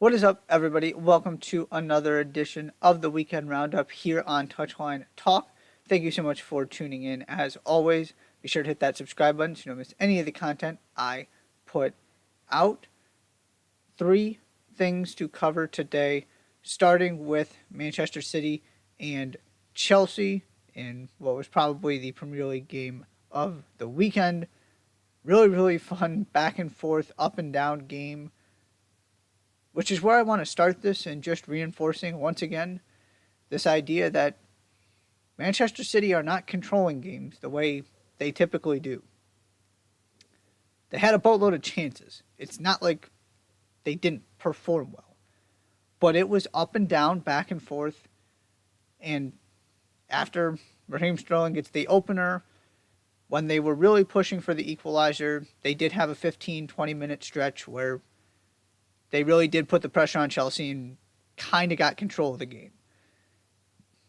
What is up, everybody? Welcome to another edition of the Weekend Roundup here on Touchline Talk. Thank you so much for tuning in. As always, be sure to hit that subscribe button so you don't miss any of the content I put out. Three things to cover today, starting with Manchester City and Chelsea in what was probably the Premier League game of the weekend. Really fun back and forth, up and down game, which is where I want to start this, and just reinforcing once again this idea that Manchester City are not controlling games the way they typically do. They had a boatload of chances. It's not like they didn't perform well, but it was up and down, back and forth. And after Raheem Sterling gets the opener, when they were really pushing for the equalizer, they did have a 15-20 minute stretch where they really did put the pressure on Chelsea and kind of got control of the game.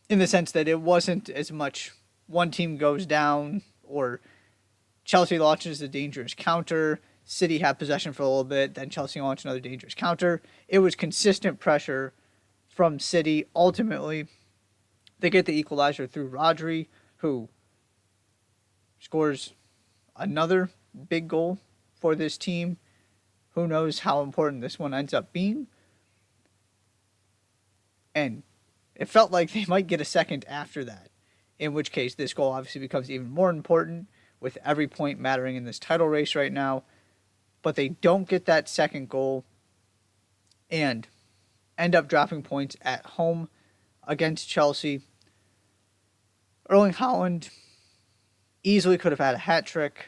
In the sense that it wasn't as much one team goes down or Chelsea launches a dangerous counter, City had possession for a little bit, then Chelsea launched another dangerous counter. It was consistent pressure from City. Ultimately, they get the equalizer through Rodri, who scores another big goal for this team. Who knows how important this one ends up being. And it felt like they might get a second after that, in which case this goal obviously becomes even more important with every point mattering in this title race right now. But they don't get that second goal and end up dropping points at home against Chelsea. Erling Haaland easily could have had a hat trick.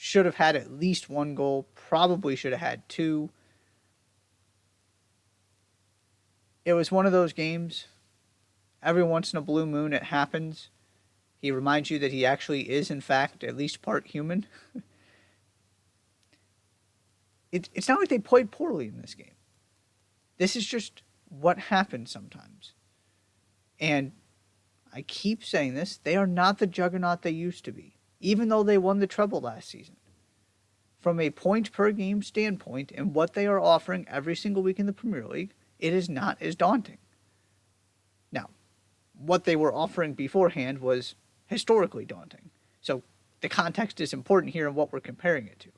Should have had at least one goal, probably should have had two. It was one of those games, every once in a blue moon it happens. He reminds you that he actually is, in fact, at least part human. It's not like they played poorly in this game. This is just what happens sometimes. And I keep saying this, they are not the juggernaut they used to be, even though they won the treble last season. From a point per game standpoint and what they are offering every single week in the Premier League, it is not as daunting. Now, what they were offering beforehand was historically daunting. So the context is important here in what we're comparing it to.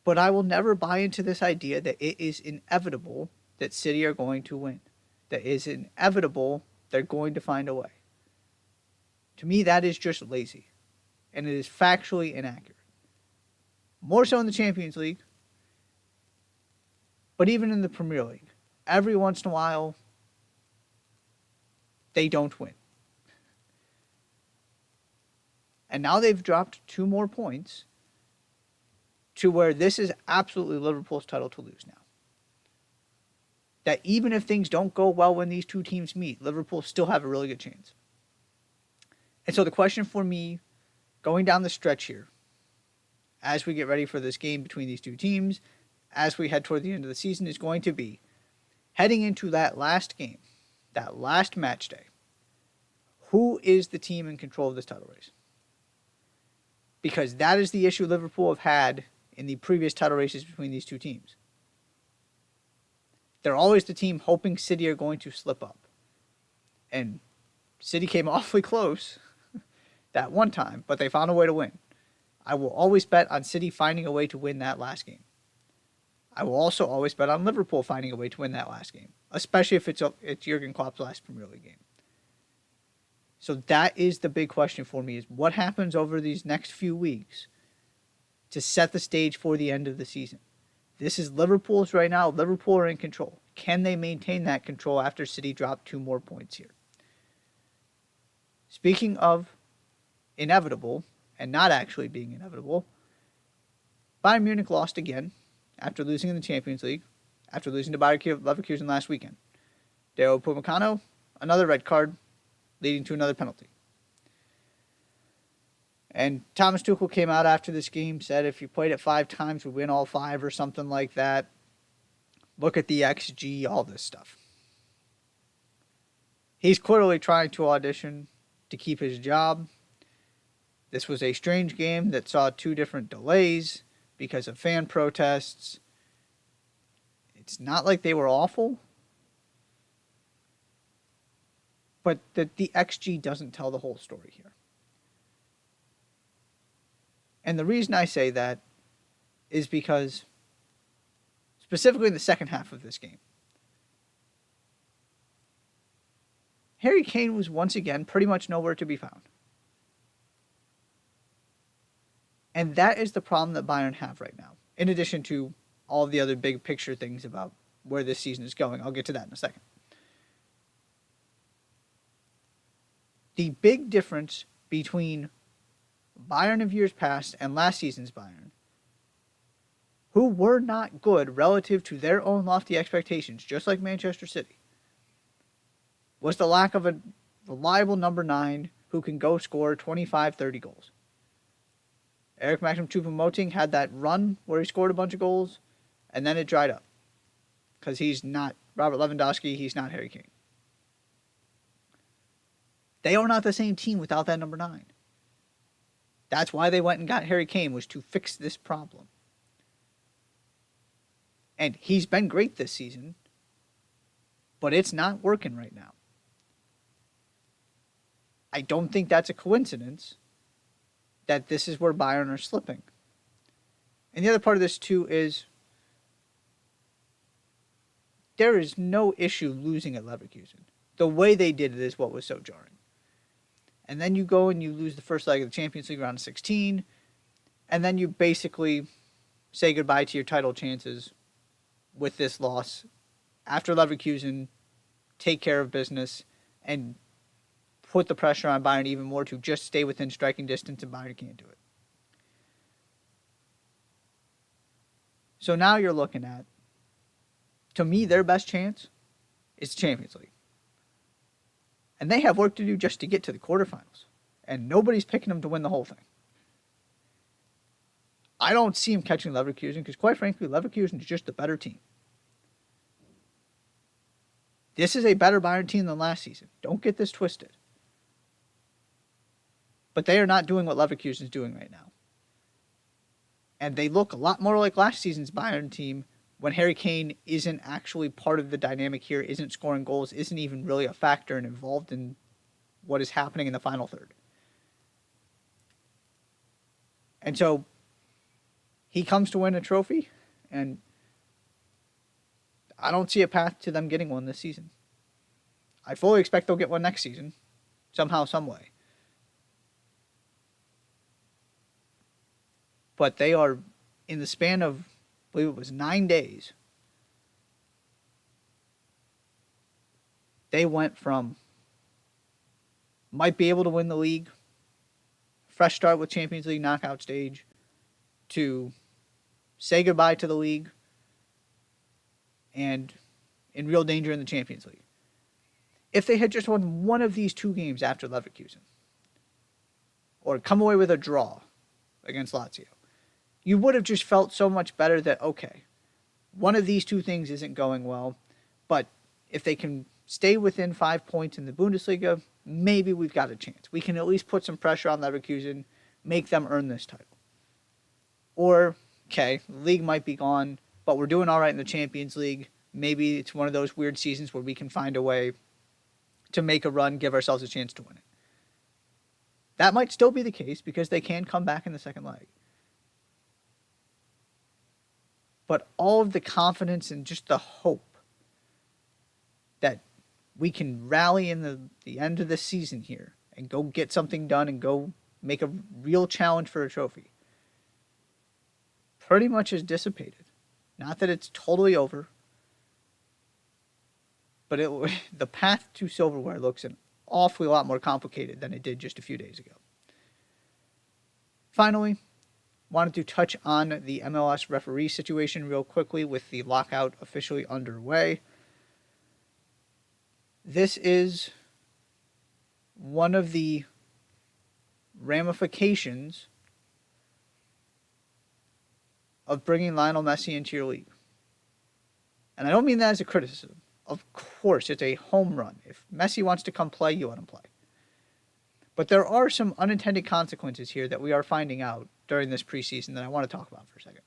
But I will never buy into this idea that it is inevitable that City are going to win. That it is inevitable they're going to find a way. To me, that is just lazy. And it is factually inaccurate. More so in the Champions League. But even in the Premier League, every once in a while, they don't win. And now they've dropped 2 more points to where this is absolutely Liverpool's title to lose now. That even if things don't go well when these two teams meet, Liverpool still have a really good chance. And so the question for me, going down the stretch here, as we get ready for this game between these two teams, as we head toward the end of the season, is going to be, heading into that last game, that last match day, who is the team in control of this title race? Because that is the issue Liverpool have had in the previous title races between these two teams. They're always the team hoping City are going to slip up. And City came awfully close that one time, but they found a way to win. I will always bet on City finding a way to win that last game. I will also always bet on Liverpool finding a way to win that last game, especially if it's Jurgen Klopp's last Premier League game. So that is the big question for me, is what happens over these next few weeks to set the stage for the end of the season. This is Liverpool's right now. Liverpool are in control. Can they maintain that control after City dropped 2 more points here? Speaking of inevitable, and not actually being inevitable, Bayern Munich lost again after losing in the Champions League, after losing to Bayer Leverkusen last weekend. Deo Upamecano, another red card, leading to another penalty. And Thomas Tuchel came out after this game, said if you played it 5 times, we win all 5 or something like that. Look at the XG, all this stuff. He's clearly trying to audition to keep his job. This was a strange game that saw 2 different delays because of fan protests. It's not like they were awful, but the XG doesn't tell the whole story here. And the reason I say that is because, specifically in the second half of this game, Harry Kane was once again pretty much nowhere to be found. And that is the problem that Bayern have right now, in addition to all of the other big picture things about where this season is going. I'll get to that in a second. The big difference between Bayern of years past and last season's Bayern, who were not good relative to their own lofty expectations, just like Manchester City, was the lack of a reliable number 9 who can go score 25, 30 goals. Eric Maxim Choupo-Moting had that run where he scored a bunch of goals, and then it dried up. Because he's not Robert Lewandowski, he's not Harry Kane. They are not the same team without that number 9. That's why they went and got Harry Kane, was to fix this problem. And he's been great this season, but it's not working right now. I don't think that's a coincidence that this is where Bayern are slipping. And the other part of this too is there is no issue losing at Leverkusen. The way they did it is what was so jarring. And then you go and you lose the first leg of the Champions League round of 16, and then you basically say goodbye to your title chances with this loss after Leverkusen take care of business and put the pressure on Bayern even more to just stay within striking distance, and Bayern can't do it. So now you're looking at, to me, their best chance is the Champions League. And they have work to do just to get to the quarterfinals. And nobody's picking them to win the whole thing. I don't see them catching Leverkusen because, quite frankly, Leverkusen is just a better team. This is a better Bayern team than last season. Don't get this twisted. But they are not doing what Leverkusen is doing right now. And they look a lot more like last season's Bayern team when Harry Kane isn't actually part of the dynamic here, isn't scoring goals, isn't even really a factor and involved in what is happening in the final third. And so he comes to win a trophy, and I don't see a path to them getting one this season. I fully expect they'll get one next season, somehow, some way. But they are, in the span of, I believe it was 9 days, they went from might be able to win the league, fresh start with Champions League knockout stage, to say goodbye to the league and in real danger in the Champions League. If they had just won one of these 2 games after Leverkusen, or come away with a draw against Lazio, you would have just felt so much better that, okay, one of these 2 things isn't going well, but if they can stay within 5 points in the Bundesliga, maybe we've got a chance. We can at least put some pressure on Leverkusen, make them earn this title. Or, okay, the league might be gone, but we're doing all right in the Champions League. Maybe it's one of those weird seasons where we can find a way to make a run, give ourselves a chance to win it. That might still be the case because they can come back in the second leg. But all of the confidence and just the hope that we can rally in the end of the season here and go get something done and go make a real challenge for a trophy pretty much is dissipated. Not that it's totally over, but the path to silverware looks an awfully lot more complicated than it did just a few days ago. Finally, wanted to touch on the MLS referee situation real quickly with the lockout officially underway. This is one of the ramifications of bringing Lionel Messi into your league. And I don't mean that as a criticism. Of course, it's a home run. If Messi wants to come play, you let him play. But there are some unintended consequences here that we are finding out during this preseason that I want to talk about for a second.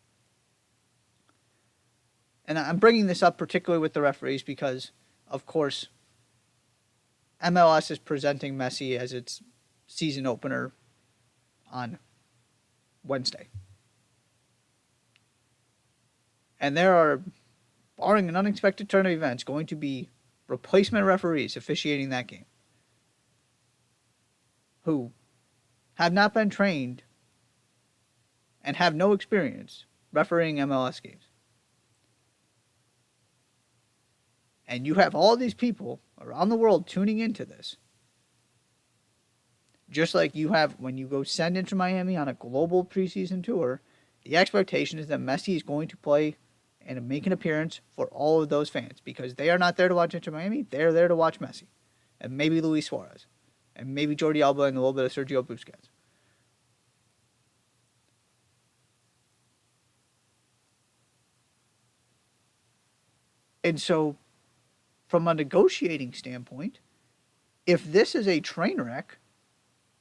And I'm bringing this up particularly with the referees because, of course, MLS is presenting Messi as its season opener on Wednesday. And there are, barring an unexpected turn of events, going to be replacement referees officiating that game who have not been trained and have no experience refereeing MLS games. And you have all these people around the world tuning into this. Just like you have when you go send Inter Miami on a global preseason tour, the expectation is that Messi is going to play and make an appearance for all of those fans because they are not there to watch Inter Miami. They're there to watch Messi and maybe Luis Suarez and maybe Jordi Alba and a little bit of Sergio Busquets. And so, from a negotiating standpoint, if this is a train wreck,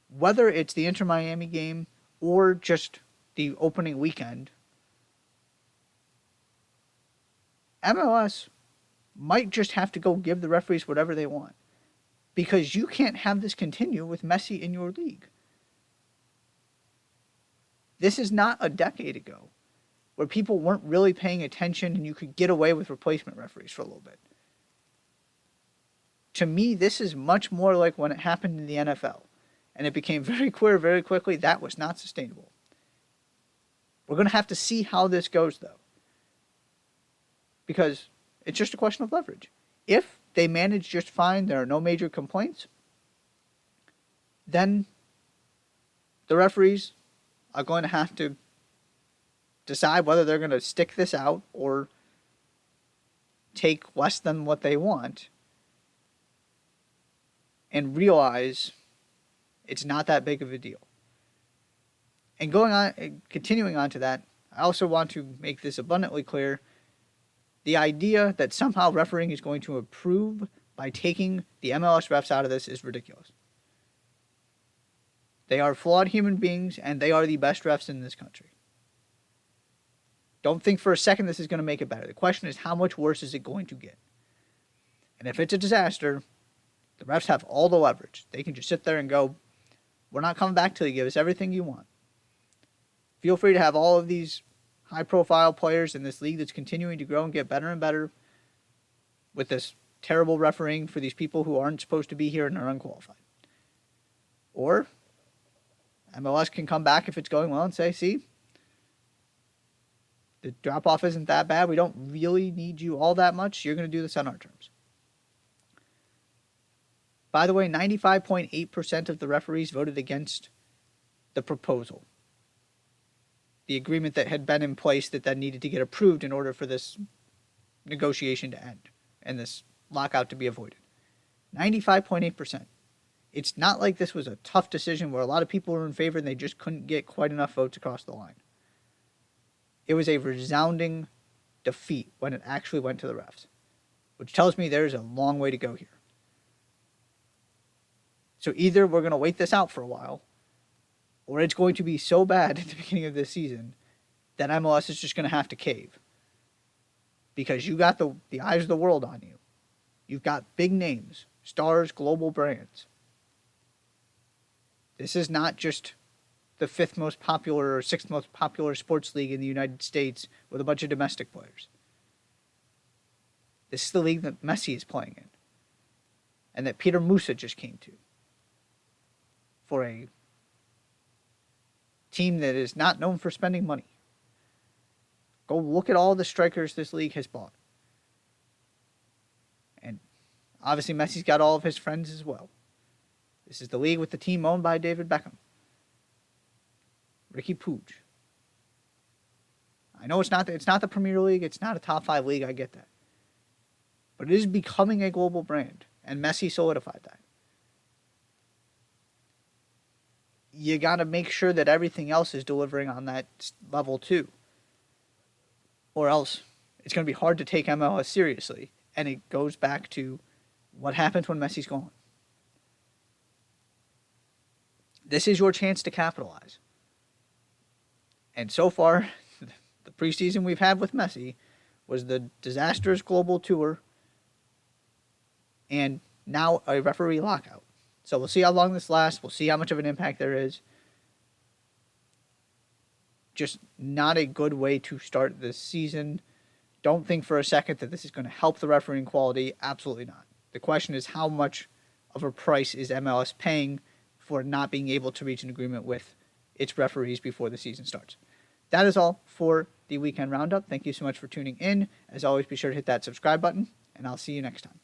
whether it's the Inter Miami game or just the opening weekend, MLS might just have to go give the referees whatever they want. Because you can't have this continue with Messi in your league. This is not a decade ago where people weren't really paying attention and you could get away with replacement referees for a little bit. To me, this is much more like when it happened in the NFL. And it became very clear very quickly that was not sustainable. We're going to have to see how this goes, though. Because it's just a question of leverage. If they manage just fine, there are no major complaints, then the referees are going to have to decide whether they're going to stick this out or take less than what they want and realize it's not that big of a deal. And continuing on to that, I also want to make this abundantly clear. The idea that somehow refereeing is going to improve by taking the MLS refs out of this is ridiculous. They are flawed human beings, and they are the best refs in this country. Don't think for a second this is going to make it better. The question is, how much worse is it going to get? And if it's a disaster, the refs have all the leverage. They can just sit there and go, we're not coming back till you give us everything you want. Feel free to have all of these high-profile players in this league that's continuing to grow and get better and better with this terrible refereeing for these people who aren't supposed to be here and are unqualified. Or MLS can come back if it's going well and say, see, the drop-off isn't that bad. We don't really need you all that much. You're going to do this on our terms. By the way, 95.8% of the referees voted against the proposal. The agreement that had been in place that then needed to get approved in order for this negotiation to end and this lockout to be avoided. 95.8%. It's not like this was a tough decision where a lot of people were in favor and they just couldn't get quite enough votes across the line. It was a resounding defeat when it actually went to the refs, which tells me there's a long way to go here. So either we're going to wait this out for a while, or it's going to be so bad at the beginning of this season that MLS is just going to have to cave. Because you got the eyes of the world on you. You've got big names, stars, global brands. This is not just the fifth most popular or sixth most popular sports league in the United States with a bunch of domestic players. This is the league that Messi is playing in. And that Peter Musa just came to. For a team that is not known for spending money. Go look at all the strikers this league has bought. And obviously Messi's got all of his friends as well. This is the league with the team owned by David Beckham. Ricky Puig. I know it's not the Premier League, it's not a top 5 league, I get that. But it is becoming a global brand, and Messi solidified that. You got to make sure that everything else is delivering on that level too. Or else it's going to be hard to take MLS seriously. And it goes back to what happens when Messi's gone. This is your chance to capitalize. And so far, the preseason we've had with Messi was the disastrous global tour and now a referee lockout. So we'll see how long this lasts. We'll see how much of an impact there is. Just not a good way to start this season. Don't think for a second that this is going to help the refereeing quality. Absolutely not. The question is, how much of a price is MLS paying for not being able to reach an agreement with its referees before the season starts? That is all for the weekend roundup. Thank you so much for tuning in. As always, be sure to hit that subscribe button, and I'll see you next time.